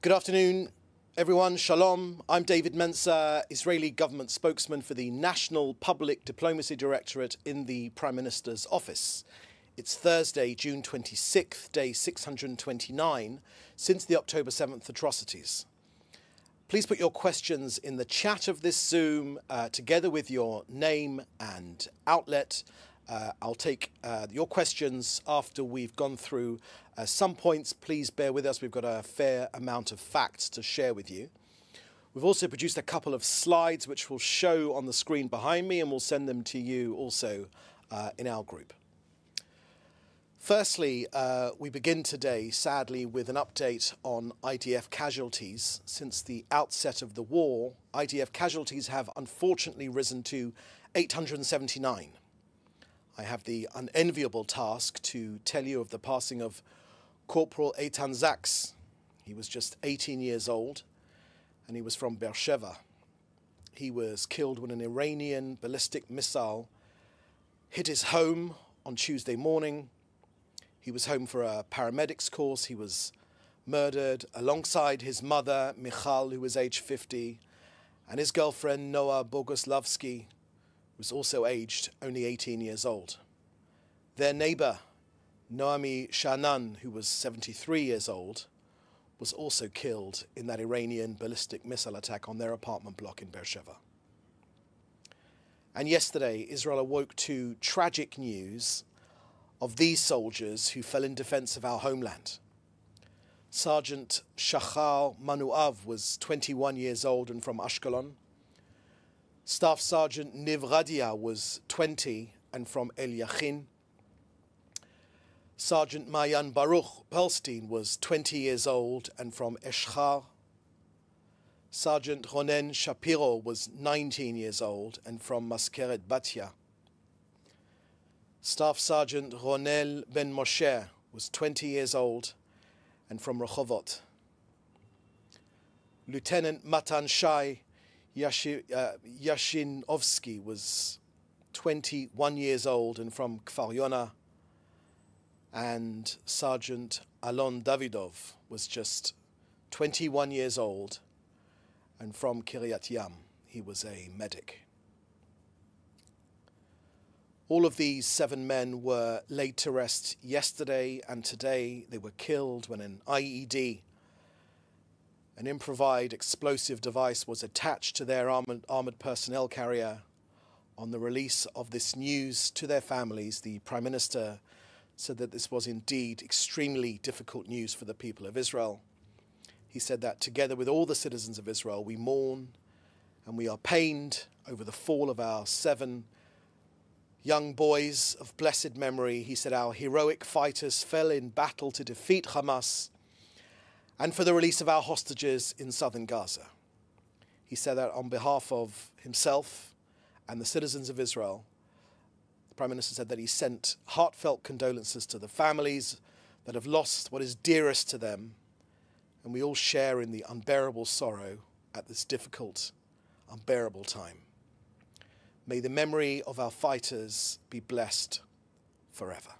Good afternoon, everyone. Shalom. I'm David Menzar, Israeli government spokesman for the National Public Diplomacy Directorate in the Prime Minister's office. It's Thursday, June 26th, day 629, since the October 7th atrocities. Please put your questions in the chat of this Zoom, together with your name and outlet. I'll take your questions after we've gone through some points. Please bear with us. We've got a fair amount of facts to share with you. We've also produced a couple of slides which will show on the screen behind me, and we'll send them to you also in our group. Firstly, we begin today, sadly, with an update on IDF casualties. Since the outset of the war, IDF casualties have unfortunately risen to 879. I have the unenviable task to tell you of the passing of Corporal Eitan Zaks. He was just 18 years old, and he was from Beersheba. He was killed when an Iranian ballistic missile hit his home on Tuesday morning. He was home for a paramedics course. He was murdered alongside his mother, Michal, who was age 50, and his girlfriend, Noah Bogoslavsky, was also aged only 18 years old. Their neighbor, Noami Shanan, who was 73 years old, was also killed in that Iranian ballistic missile attack on their apartment block in Beersheba. And yesterday, Israel awoke to tragic news of these soldiers who fell in defense of our homeland. Sergeant Shachar Manuav was 21 years old and from Ashkelon. Staff Sergeant Niv Radia was 20 and from El Yachin. Sergeant Mayan Baruch Perlstein was 20 years old and from Eshchar. Sergeant Ronen Shapiro was 19 years old and from Maskeret Batya. Staff Sergeant Ronel Ben Moshe was 20 years old and from Rehovot. Lieutenant Matan Shai Yashinovsky was 21 years old and from Kfar Yona. And Sergeant Alon Davidov was just 21 years old and from Kiryat Yam. He was a medic. All of these 7 men were laid to rest yesterday, and today they were killed when an IED, an improvised explosive device, was attached to their armored personnel carrier. On the release of this news to their families, the Prime Minister said that this was indeed extremely difficult news for the people of Israel. He said that together with all the citizens of Israel, we mourn and we are pained over the fall of our 7 young boys of blessed memory. He said our heroic fighters fell in battle to defeat Hamas and for the release of our hostages in southern Gaza. He said that on behalf of himself and the citizens of Israel, the Prime Minister said that he sent heartfelt condolences to the families that have lost what is dearest to them, and we all share in the unbearable sorrow at this difficult, unbearable time. May the memory of our fighters be blessed forever.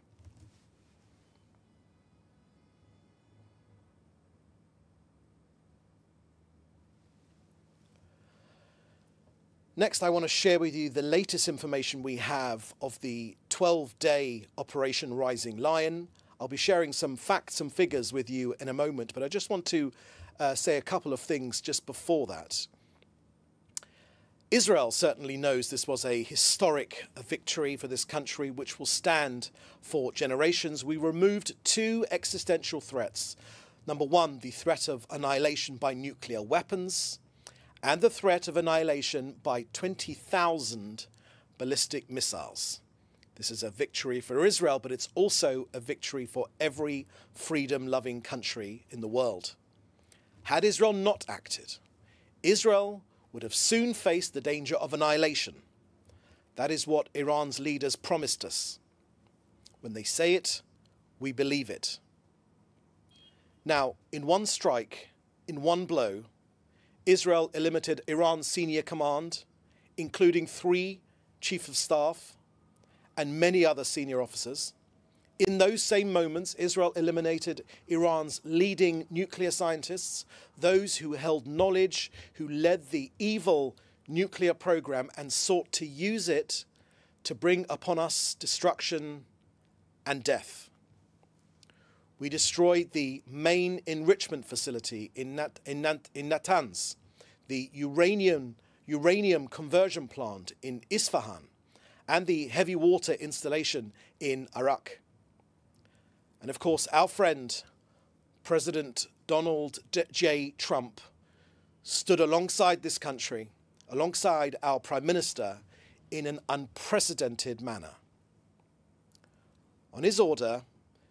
Next, I want to share with you the latest information we have of the 12-day Operation Rising Lion. I'll be sharing some facts and figures with you in a moment, but I just want to say a couple of things just before that. Israel certainly knows this was a historic victory for this country, which will stand for generations. We removed 2 existential threats. Number 1, the threat of annihilation by nuclear weapons, and the threat of annihilation by 20,000 ballistic missiles. This is a victory for Israel, but it's also a victory for every freedom-loving country in the world. Had Israel not acted, Israel would have soon faced the danger of annihilation. That is what Iran's leaders promised us. When they say it, we believe it. Now, in one strike, in one blow, Israel eliminated Iran's senior command, including 3 chiefs of staff and many other senior officers. In those same moments, Israel eliminated Iran's leading nuclear scientists, those who held knowledge, who led the evil nuclear program and sought to use it to bring upon us destruction and death. We destroyed the main enrichment facility in Natanz, the uranium conversion plant in Isfahan, and the heavy water installation in Arak. And of course, our friend, President Donald J. Trump, stood alongside this country, alongside our Prime Minister, in an unprecedented manner. On his order,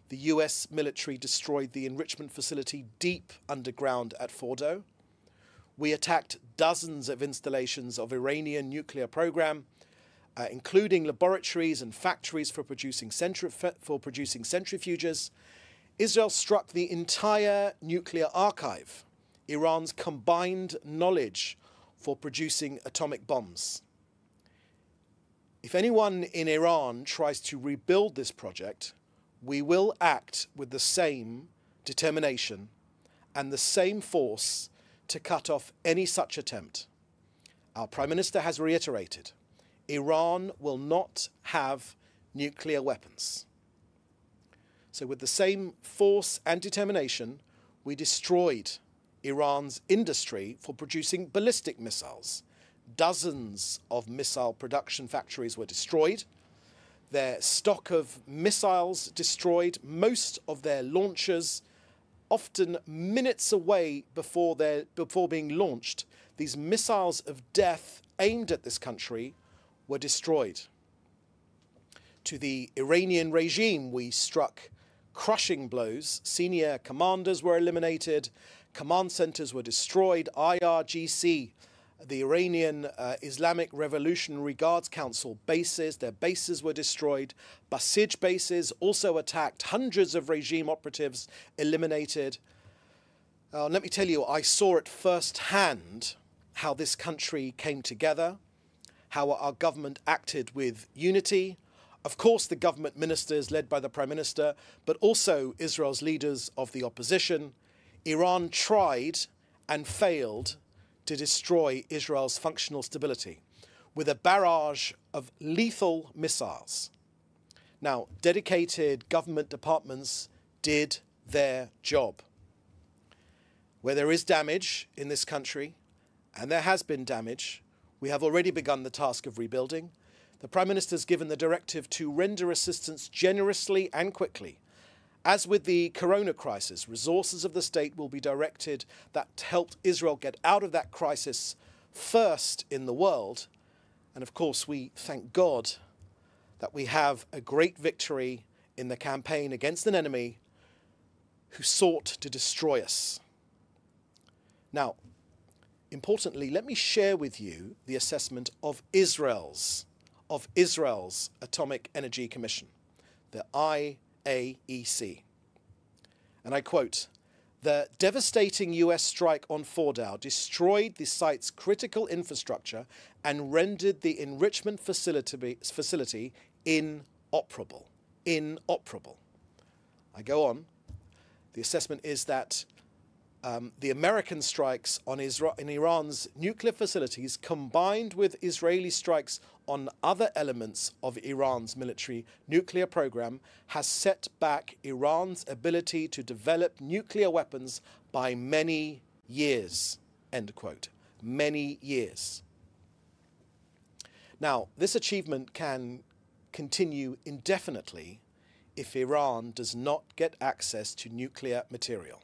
the US military destroyed the enrichment facility deep underground at Fordo. We attacked dozens of installations of Iranian nuclear program, including laboratories and factories for producing centrifuges. Israel struck the entire nuclear archive, Iran's combined knowledge for producing atomic bombs. If anyone in Iran tries to rebuild this project, we will act with the same determination and the same force to cut off any such attempt. Our Prime Minister has reiterated, Iran will not have nuclear weapons. So with the same force and determination, we destroyed Iran's industry for producing ballistic missiles. Dozens of missile production factories were destroyed, their stock of missiles destroyed, most of their launchers often minutes away before being launched. These missiles of death aimed at this country were destroyed. To the Iranian regime, we struck crushing blows. Senior commanders were eliminated, command centers were destroyed, IRGC, the Iranian Islamic Revolutionary Guards Council bases, their bases were destroyed. Basij bases also attacked, hundreds of regime operatives eliminated. Let me tell you, I saw it firsthand how this country came together, how our government acted with unity. Of course, the government ministers led by the Prime Minister, but also Israel's leaders of the opposition. Iran tried and failed to destroy Israel's functional stability with a barrage of lethal missiles. Now, dedicated government departments did their job. Where there is damage in this country, and there has been damage, we have already begun the task of rebuilding. The Prime Minister has given the directive to render assistance generously and quickly. As with the corona crisis, resources of the state will be directed that helped Israel get out of that crisis first in the world. And of course, we thank God that we have a great victory in the campaign against an enemy who sought to destroy us. Now, importantly, let me share with you the assessment of Israel's Atomic Energy Commission, the IAEC. And I quote, "The devastating US strike on Fordow destroyed the site's critical infrastructure and rendered the enrichment facility inoperable." Inoperable. I go on. The assessment is that the American strikes on in Iran's nuclear facilities, combined with Israeli strikes on other elements of Iran's military nuclear program, has set back Iran's ability to develop nuclear weapons by many years. End quote. Many years. Now, this achievement can continue indefinitely if Iran does not get access to nuclear material.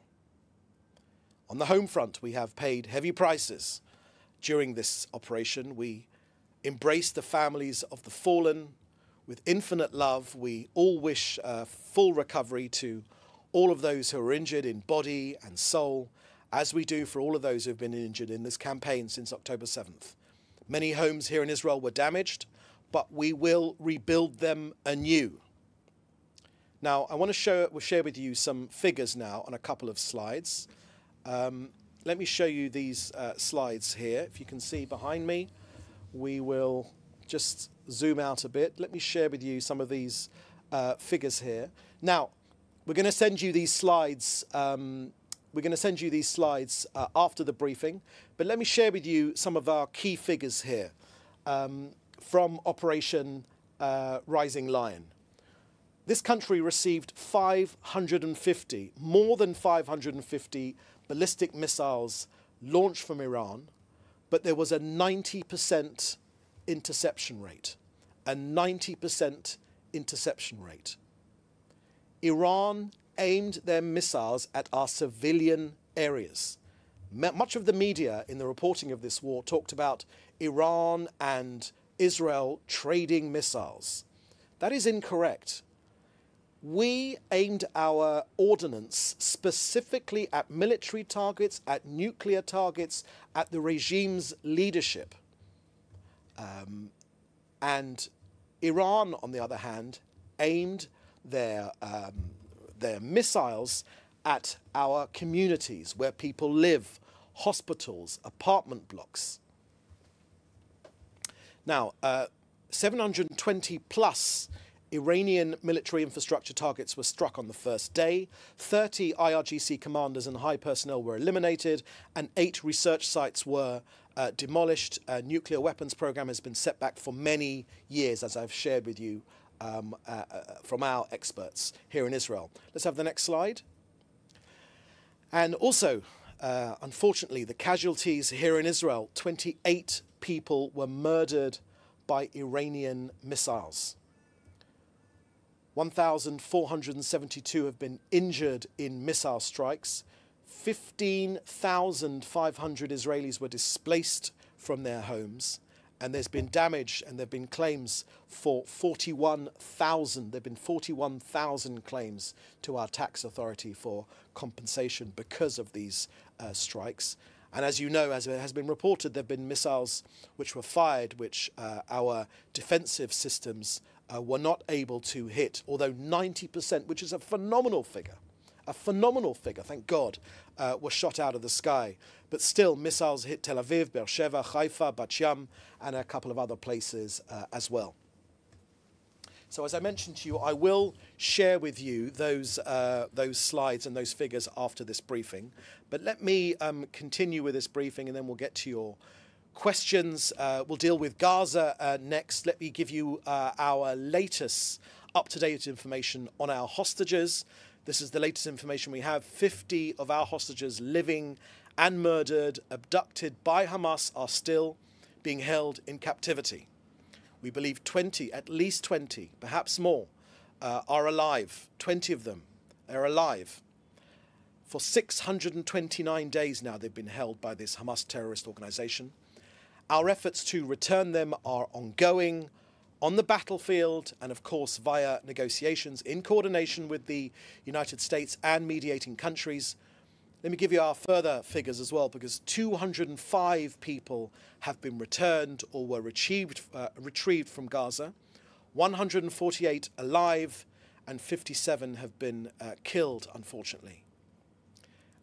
On the home front, we have paid heavy prices during this operation. We embrace the families of the fallen with infinite love. We all wish full recovery to all of those who are injured in body and soul, as we do for all of those who have been injured in this campaign since October 7th. Many homes here in Israel were damaged, but we will rebuild them anew. Now, I want to share with you some figures now on a couple of slides. Let me show you these slides here. If you can see behind me, we will just zoom out a bit. Let me share with you some of these figures here. Now, we're going to send you these slides. After the briefing, but let me share with you some of our key figures here from Operation Rising Lion. This country received 550, more than 550 ballistic missiles launched from Iran, but there was a 90% interception rate. A 90% interception rate. Iran aimed their missiles at our civilian areas. Much of the media in the reporting of this war talked about Iran and Israel trading missiles. That is incorrect. We aimed our ordnance specifically at military targets, at nuclear targets, at the regime's leadership. And Iran, on the other hand, aimed their missiles at our communities where people live, hospitals, apartment blocks. Now, 720 plus Iranian military infrastructure targets were struck on the first day, 30 IRGC commanders and high personnel were eliminated, and 8 research sites were demolished. A nuclear weapons program has been set back for many years, as I've shared with you from our experts here in Israel. Let's have the next slide. And also, unfortunately, the casualties here in Israel, 28 people were murdered by Iranian missiles. 1,472 have been injured in missile strikes. 15,500 Israelis were displaced from their homes. And there's been damage and there have been claims for 41,000. There have been 41,000 claims to our tax authority for compensation because of these strikes. And as you know, as it has been reported, there have been missiles which were fired, which our defensive systems were not able to hit, although 90%, which is a phenomenal figure, thank God, were shot out of the sky. But still, missiles hit Tel Aviv, Beersheba, Haifa, Bat Yam, and a couple of other places as well. So as I mentioned to you, I will share with you those slides and those figures after this briefing. But let me continue with this briefing and then we'll get to your questions. We'll deal with Gaza next. Let me give you our latest up-to-date information on our hostages. This is the latest information we have. 50 of our hostages living and murdered, abducted by Hamas, are still being held in captivity. We believe 20, at least 20, perhaps more, are alive. 20 of them, they're alive. For 629 days now they've been held by this Hamas terrorist organization. Our efforts to return them are ongoing on the battlefield and, of course, via negotiations in coordination with the United States and mediating countries. Let me give you our further figures as well, because 205 people have been returned or were retrieved from Gaza, 148 alive, and 57 have been killed, unfortunately.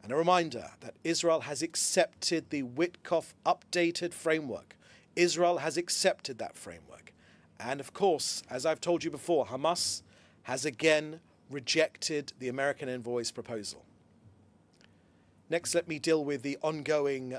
And a reminder that Israel has accepted the Witkoff updated framework. Israel has accepted that framework. And of course, as I've told you before, Hamas has again rejected the American envoy's proposal. Next, let me deal with the ongoing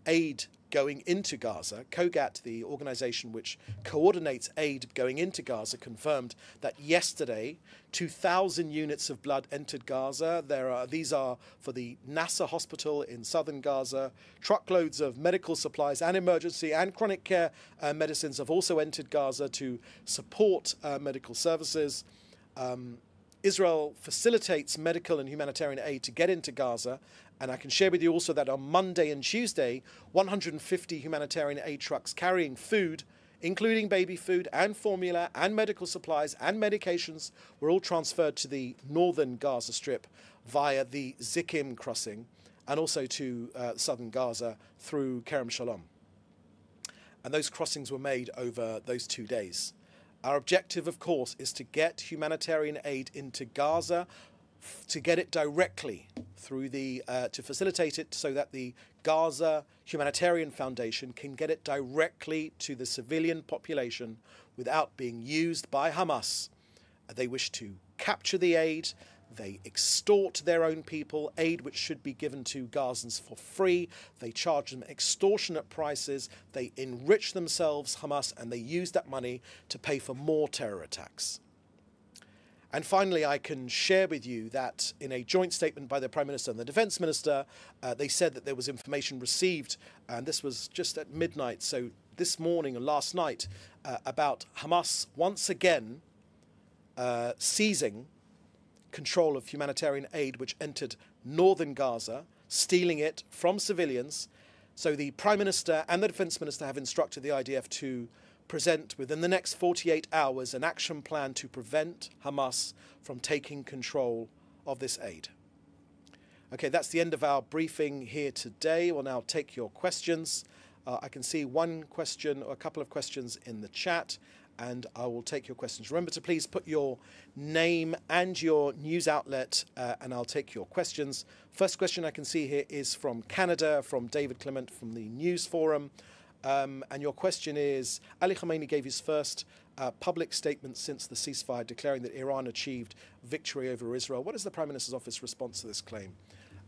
aid going into Gaza. COGAT, the organization which coordinates aid going into Gaza, confirmed that yesterday 2,000 units of blood entered Gaza. These are for the Nasser hospital in southern Gaza. Truckloads of medical supplies and emergency and chronic care medicines have also entered Gaza to support medical services. Israel facilitates medical and humanitarian aid to get into Gaza. And I can share with you also that on Monday and Tuesday, 150 humanitarian aid trucks carrying food, including baby food and formula and medical supplies and medications, were all transferred to the northern Gaza Strip via the Zikim crossing and also to southern Gaza through Kerem Shalom. And those crossings were made over those 2 days. Our objective, of course, is to get humanitarian aid into Gaza, to get it directly through to facilitate it so that the Gaza Humanitarian Foundation can get it directly to the civilian population without being used by Hamas They wish to capture the aid. They extort their own people, aid which should be given to Gazans for free. They charge them extortionate prices. They enrich themselves, Hamas, and they use that money to pay for more terror attacks. And finally, I can share with you that in a joint statement by the Prime Minister and the Defence Minister, they said that there was information received, and this was just at midnight, so this morning or last night, about Hamas once again seizing control of humanitarian aid which entered northern Gaza, stealing it from civilians. So the Prime Minister and the Defence Minister have instructed the IDF to present within the next 48 hours an action plan to prevent Hamas from taking control of this aid. Okay, that's the end of our briefing here today. We'll now take your questions. I can see one question or a couple of questions in the chat, and I will take your questions. Remember to please put your name and your news outlet, and I'll take your questions. First question I can see here is from Canada, from David Clement from the News Forum. And your question is, Ali Khamenei gave his first public statement since the ceasefire, declaring that Iran achieved victory over Israel. What is the Prime Minister's office response to this claim?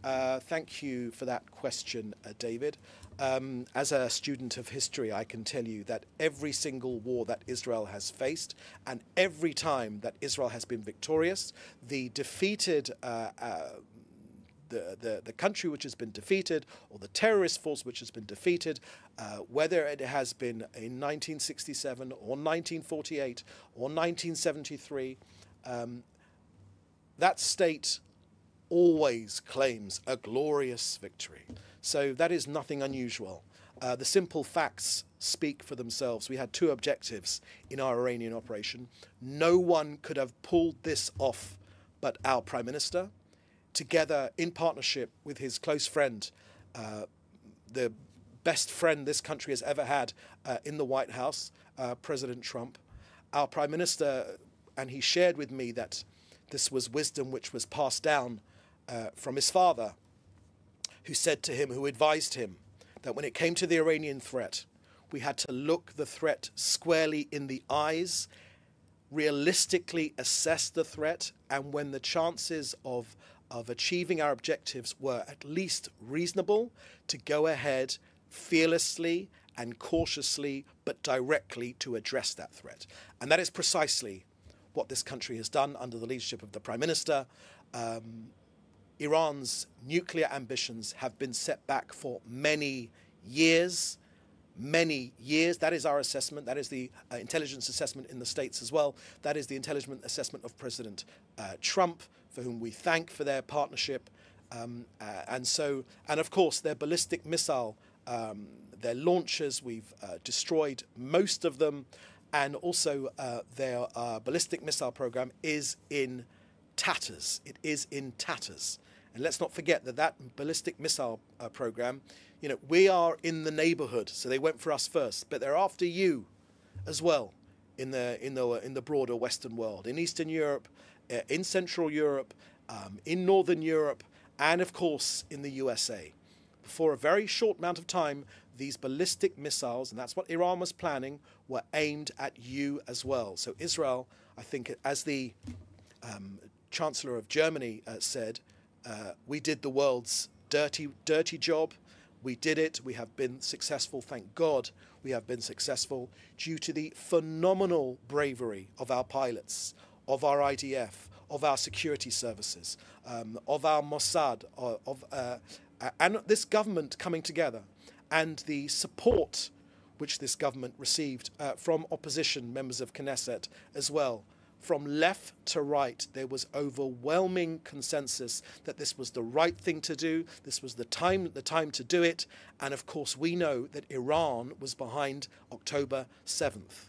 Thank you for that question, David. As a student of history, I can tell you that every single war that Israel has faced, and every time that Israel has been victorious, the defeated the country which has been defeated, or the terrorist force which has been defeated, whether it has been in 1967 or 1948 or 1973, that state always claims a glorious victory. So that is nothing unusual. The simple facts speak for themselves. We had two objectives in our Iranian operation. No one could have pulled this off but our Prime Minister, together in partnership with his close friend, the best friend this country has ever had in the White House, President Trump. Our Prime Minister, and he shared with me that this was wisdom which was passed down from his father, who said to him, who advised him, that when it came to the Iranian threat, we had to look the threat squarely in the eyes, realistically assess the threat, and when the chances of achieving our objectives were at least reasonable, to go ahead fearlessly and cautiously but directly to address that threat. And that is precisely what this country has done under the leadership of the Prime Minister. Iran's nuclear ambitions have been set back for many years. Many years. That is our assessment. That is the intelligence assessment in the States as well. That is the intelligence assessment of President Trump, for whom we thank for their partnership. And of course, their ballistic missile, their launchers, we've destroyed most of them. And also their ballistic missile program is in tatters. It is in tatters. And let's not forget that that ballistic missile program, you know, we are in the neighborhood, so they went for us first, but they're after you as well in the broader Western world, in Eastern Europe, in Central Europe, in Northern Europe, and of course in the USA. For a very short amount of time, these ballistic missiles, and that's what Iran was planning, were aimed at you as well. So Israel, I think, as the Chancellor of Germany said, we did the world's dirty job. We did it. We have been successful. Thank God we have been successful due to the phenomenal bravery of our pilots, of our IDF, of our security services, of our Mossad, and this government coming together, and the support which this government received from opposition members of Knesset as well. From left to right, there was overwhelming consensus that this was the right thing to do. This was the time to do it. And of course, we know that Iran was behind October 7th.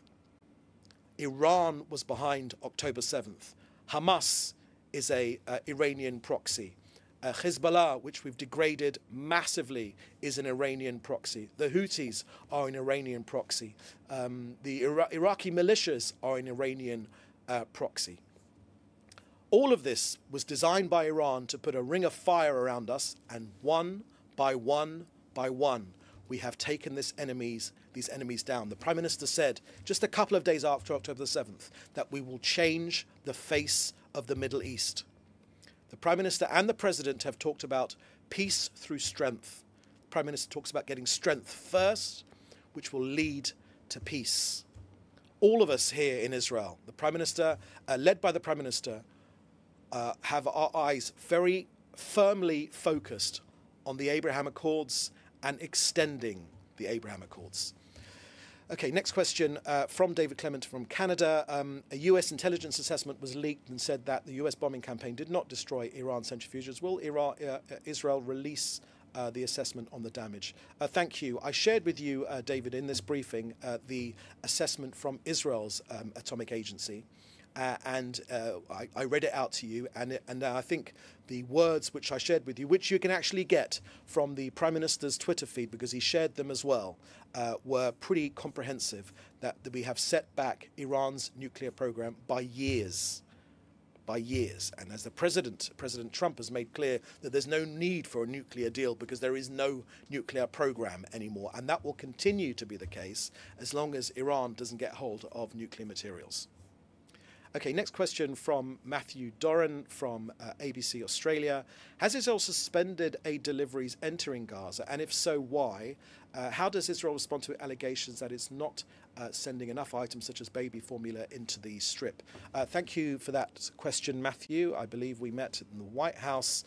Iran was behind October 7th. Hamas is a Iranian proxy. Hezbollah, which we've degraded massively, is an Iranian proxy. The Houthis are an Iranian proxy. The Iraqi militias are an Iranian proxy. All of this was designed by Iran to put a ring of fire around us, and one by one by one, we have taken these enemies down. The Prime Minister said just a couple of days after October the 7th that we will change the face of the Middle East. The Prime Minister and the President have talked about peace through strength. The Prime Minister talks about getting strength first, which will lead to peace. All of us here in Israel, the Prime Minister, led by the Prime Minister, have our eyes very firmly focused on the Abraham Accords and extending the Abraham Accords. Okay, next question from David Clement from Canada. A US intelligence assessment was leaked and said that the US bombing campaign did not destroy Iran centrifuges. Will Israel release the assessment on the damage? Thank you. I shared with you, David, in this briefing, the assessment from Israel's atomic agency. And I read it out to you, and I think the words which I shared with you, which you can actually get from the Prime Minister's Twitter feed because he shared them as well, were pretty comprehensive, that we have set back Iran's nuclear program by years. And as the President Trump has made clear that there's no need for a nuclear deal because there is no nuclear program anymore. And that will continue to be the case as long as Iran doesn't get hold of nuclear materials. Okay, next question from Matthew Doran from ABC Australia. Has Israel suspended aid deliveries entering Gaza? And if so, why? How does Israel respond to allegations that it's not sending enough items such as baby formula into the Strip? Thank you for that question, Matthew. I believe we met in the White House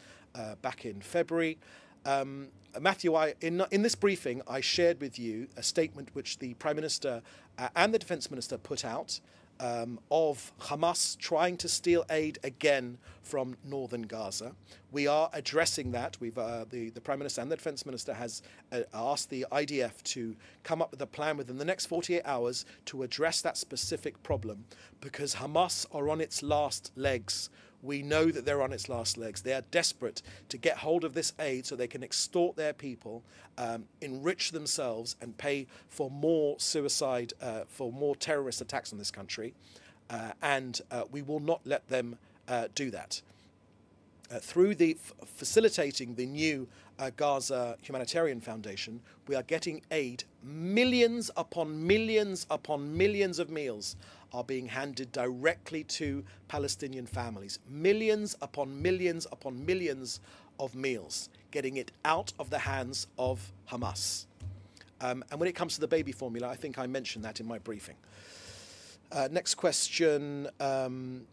back in February. Matthew, in this briefing, I shared with you a statement which the Prime Minister and the Defence Minister put out of Hamas trying to steal aid again from northern Gaza. We are addressing that. The Prime Minister and the Defence Minister has asked the IDF to come up with a plan within the next 48 hours to address that specific problem because Hamas are on its last legs. We know that they're on its last legs. They are desperate to get hold of this aid so they can extort their people, enrich themselves and pay for more suicide, for more terrorist attacks on this country. And we will not let them do that. Through facilitating the new Gaza Humanitarian Foundation, we are getting aid. Millions upon millions upon millions of meals are being handed directly to Palestinian families. Millions upon millions upon millions of meals, getting it out of the hands of Hamas. And when it comes to the baby formula, I think I mentioned that in my briefing. Next question. And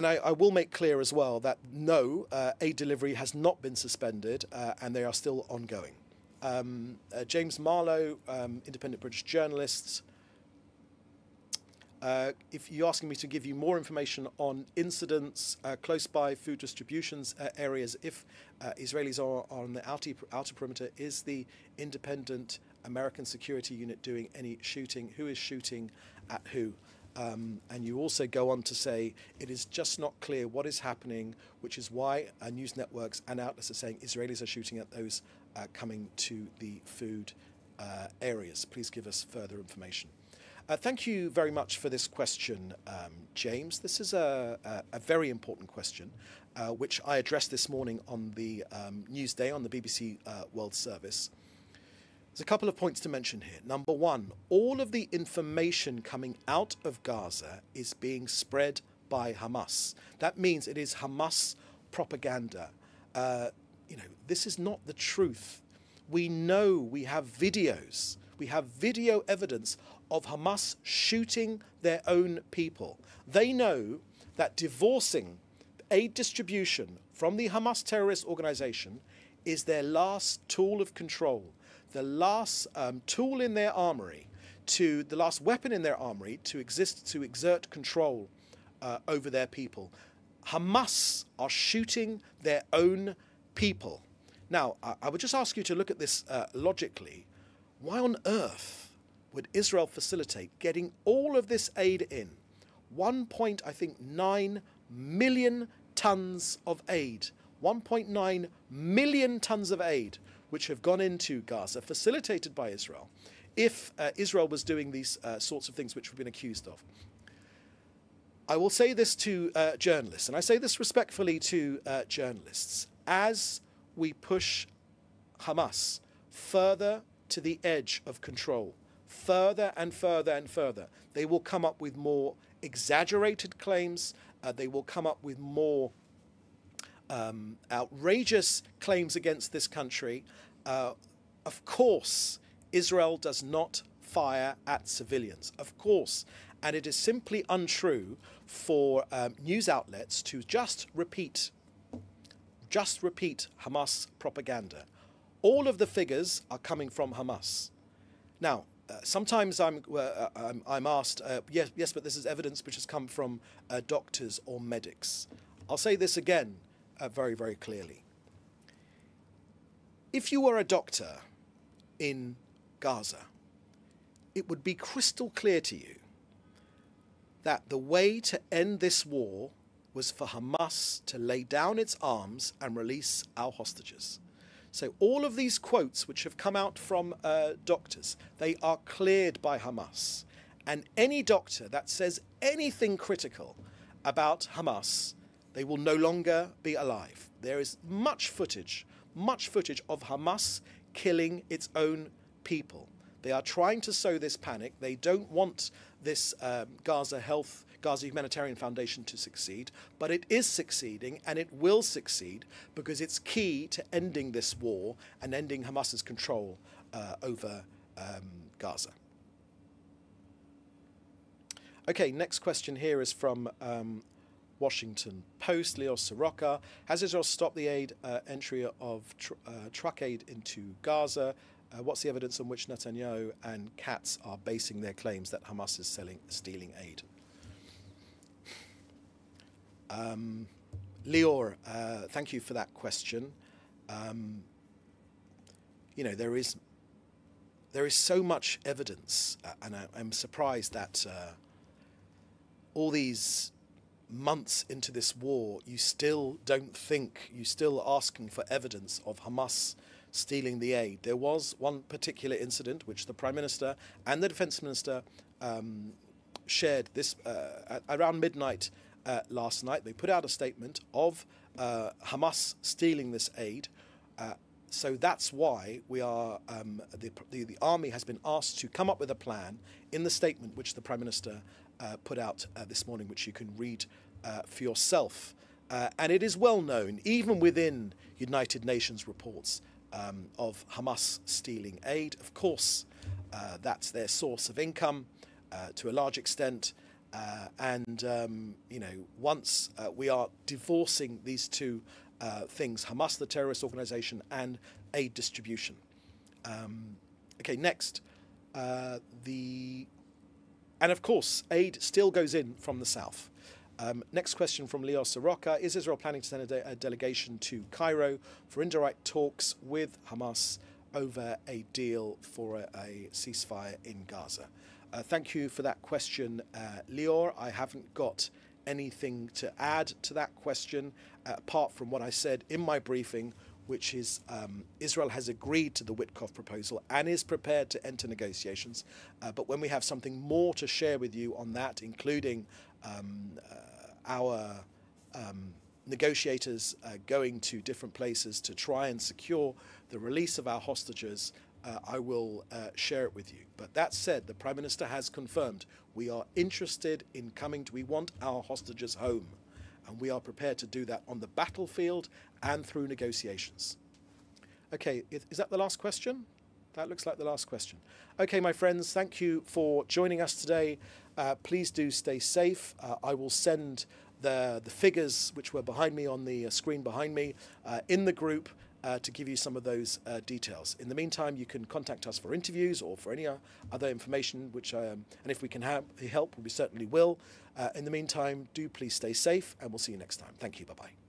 I will make clear as well that no, aid delivery has not been suspended and they are still ongoing. James Marlowe, independent British journalist. If you're asking me to give you more information on incidents close by food distributions areas, if Israelis are on the outer perimeter, is the independent American security unit doing any shooting? Who is shooting at who? And you also go on to say it is just not clear what is happening, which is why news networks and outlets are saying Israelis are shooting at those coming to the food areas. Please give us further information. Thank you very much for this question, James. This is a very important question, which I addressed this morning on the Newsday on the BBC World Service. There's a couple of points to mention here. Number one, all of the information coming out of Gaza is being spread by Hamas. That means it is Hamas propaganda. This is not the truth. We know, we have videos. We have video evidence of Hamas shooting their own people. They know that divorcing aid distribution from the Hamas terrorist organization is their last tool of control, the last tool in their armory, the last weapon in their armory to exert control over their people. Hamas are shooting their own people. Now, I would just ask you to look at this logically. Why on earth would Israel facilitate getting all of this aid in? 1.9 million tons of aid. 1.9 million tons of aid which have gone into Gaza, facilitated by Israel, if Israel was doing these sorts of things which we've been accused of. I will say this to journalists, and I say this respectfully to journalists. As we push Hamas further to the edge of control, further and further and further. They will come up with more exaggerated claims. They will come up with more outrageous claims against this country. Of course, Israel does not fire at civilians, of course, and it is simply untrue for news outlets to just repeat Hamas propaganda. All of the figures are coming from Hamas. Now, sometimes I'm asked, yes, but this is evidence which has come from doctors or medics. I'll say this again very, very clearly. If you were a doctor in Gaza, it would be crystal clear to you that the way to end this war was for Hamas to lay down its arms and release our hostages. So all of these quotes which have come out from doctors, they are cleared by Hamas. And any doctor that says anything critical about Hamas, they will no longer be alive. There is much footage of Hamas killing its own people. They are trying to sow this panic. They don't want this Gaza Humanitarian Foundation to succeed, but it is succeeding, and it will succeed because it's key to ending this war and ending Hamas's control over Gaza. Okay, next question here is from Washington Post, Leo Soroka. Has Israel stopped the aid entry of truck aid into Gaza? What's the evidence on which Netanyahu and Katz are basing their claims that Hamas is stealing aid? Lior, thank you for that question. You know, there is so much evidence, and I'm surprised that all these months into this war, you still don't think, you're still asking for evidence of Hamas stealing the aid. There was one particular incident which the Prime Minister and the Defence Minister shared this around midnight last night. They put out a statement of Hamas stealing this aid. So that's why we are the army has been asked to come up with a plan in the statement which the Prime Minister put out this morning, which you can read for yourself. And it is well known, even within United Nations reports, of Hamas stealing aid. Of course, that's their source of income to a large extent. You know, once we are divorcing these two things, Hamas, the terrorist organization, and aid distribution. Okay, next. And of course, aid still goes in from the south. Next question from Leo Soroka. Is Israel planning to send a delegation to Cairo for indirect talks with Hamas over a deal for a ceasefire in Gaza? Thank you for that question, Lior. I haven't got anything to add to that question apart from what I said in my briefing, which is Israel has agreed to the Witkoff proposal and is prepared to enter negotiations. But when we have something more to share with you on that, including our negotiators going to different places to try and secure the release of our hostages, I will share it with you. But that said, the Prime Minister has confirmed we are interested in coming we want our hostages home, and we are prepared to do that on the battlefield and through negotiations. Okay, is that the last question? That looks like the last question. Okay, my friends, thank you for joining us today. Please do stay safe. I will send the figures which were behind me on the screen behind me in the group to give you some of those details. In the meantime, you can contact us for interviews or for any other information, which and if we can help, we certainly will. In the meantime, do please stay safe, and we'll see you next time. Thank you. Bye-bye.